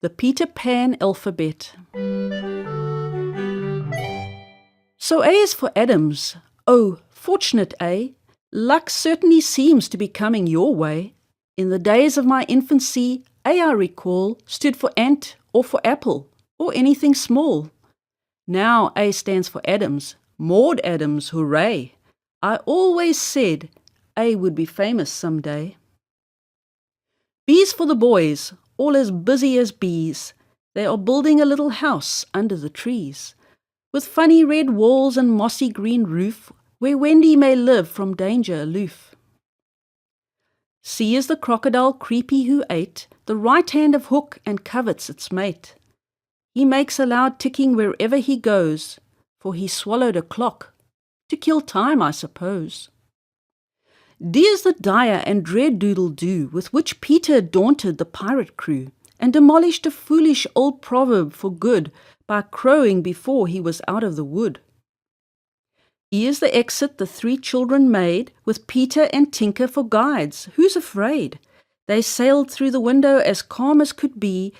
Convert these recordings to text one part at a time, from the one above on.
The Peter Pan alphabet. So A is for Adams. Oh, fortunate A, luck certainly seems to be coming your way. In the days of my infancy, A, I recall, stood for ant or for apple or anything small. Now A stands for Adams. Maud Adams, hooray! I always said A would be famous someday. B's for the boys, all as busy as bees. They are building a little house under the trees, with funny red walls and mossy green roof, where Wendy may live from danger aloof. C is the crocodile creepy who ate the right hand of Hook and covets its mate. He makes a loud ticking wherever he goes, for he swallowed a clock, to kill time, I suppose. D is the dire and dread doodledoo with which Peter daunted the pirate crew, and demolished a foolish old proverb for good by crowing before he was out of the wood. E is the exit the three children made, with Peter and Tinker for guides. Who's afraid? They sailed through the window as calm as could be,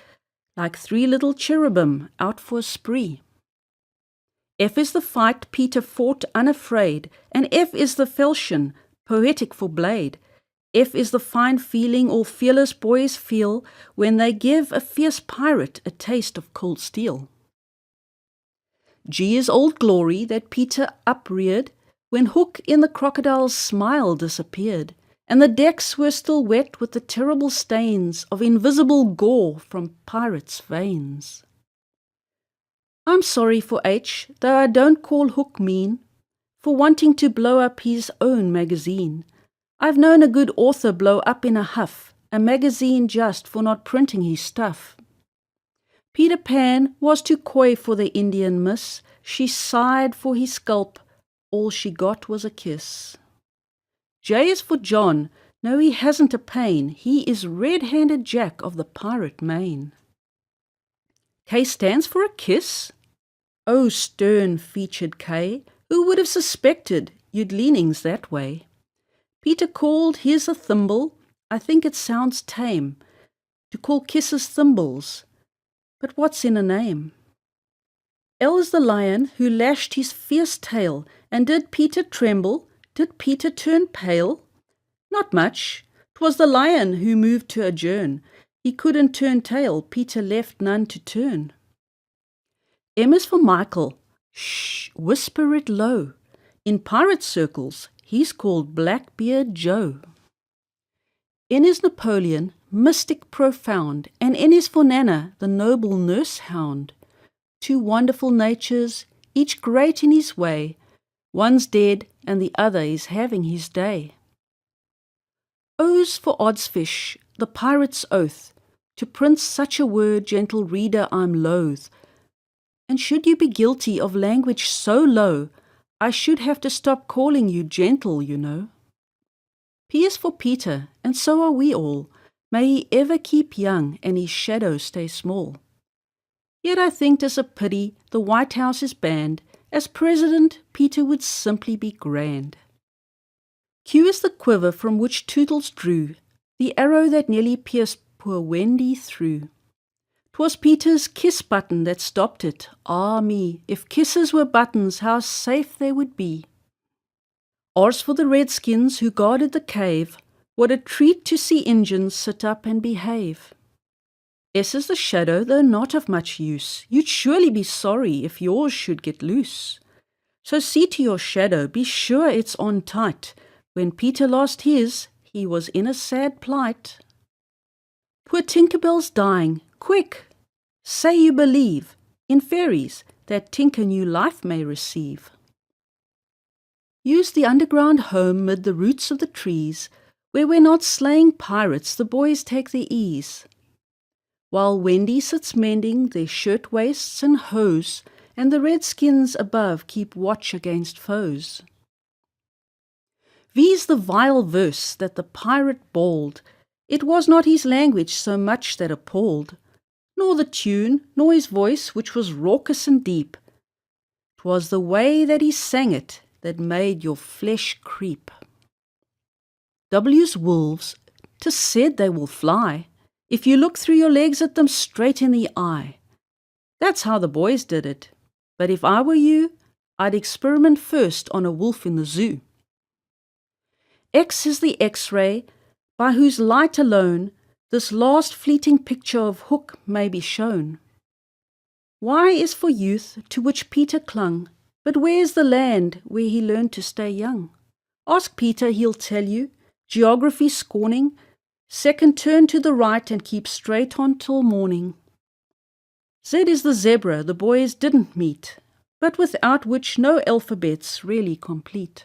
like three little cherubim out for a spree. F is the fight Peter fought unafraid, and F is the falchion, poetic for blade. F is the fine feeling all fearless boys feel when they give a fierce pirate a taste of cold steel. G is old glory that Peter upreared when Hook in the crocodile's smile disappeared, and the decks were still wet with the terrible stains of invisible gore from pirates' veins. I'm sorry for H, though I don't call Hook mean, for wanting to blow up his own magazine. I've known a good author blow up in a huff a magazine just for not printing his stuff. Peter Pan was too coy for the Indian miss. She sighed for his scalp. All she got was a kiss. J is for John. No, he hasn't a pain. He is red-handed Jack of the pirate main. K stands for a kiss? Oh, stern-featured K, who would have suspected you'd leanings that way? Peter called his a thimble. I think it sounds tame to call kisses thimbles. But what's in a name? L is the lion who lashed his fierce tail, and did Peter tremble? Did Peter turn pale? Not much. 'Twas the lion who moved to adjourn. He couldn't turn tail, Peter left none to turn. M is for Michael. Shh, whisper it low. In pirate circles, he's called Blackbeard Joe. N is Napoleon, mystic profound, and N is for Nana, the noble nurse hound. Two wonderful natures, each great in his way. One's dead, and the other is having his day. O's for Oddsfish, the pirate's oath. To print such a word, gentle reader, I'm loath. And should you be guilty of language so low, I should have to stop calling you gentle, you know. P is for Peter, and so are we all. May he ever keep young and his shadow stay small. Yet I think 'tis a pity the White House is banned. As president, Peter would simply be grand. Q is the quiver from which Tootles drew the arrow that nearly pierced poor Wendy through. 'Twas Peter's kiss button that stopped it. Ah me, if kisses were buttons, how safe they would be. R's for the Redskins who guarded the cave. What a treat to see Injuns sit up and behave. S is the shadow, though not of much use. You'd surely be sorry if yours should get loose. So see to your shadow, be sure it's on tight. When Peter lost his, he was in a sad plight. Poor Tinkerbell's dying. Quick, say you believe in fairies, that Tinker new life may receive. Use the underground home mid the roots of the trees, where we're not slaying pirates, the boys take the ease. While Wendy sits mending their shirt-waists and hose, and the Redskins above keep watch against foes. V's the vile verse that the pirate bawled. It was not his language so much that appalled, nor the tune, nor his voice, which was raucous and deep. 'Twas the way that he sang it that made your flesh creep. W's wolves, 'tis said they will fly. if you look through your legs at them straight in the eye. That's how the boys did it. But if I were you, I'd experiment first on a wolf in the zoo. X is the X-ray, by whose light alone this last fleeting picture of Hook may be shown. Y is for youth, to which Peter clung, but where's the land where he learned to stay young? Ask Peter, he'll tell you, geography scorning, second turn to the right and keep straight on till morning. Z is the zebra the boys didn't meet, but without which no alphabet's really complete.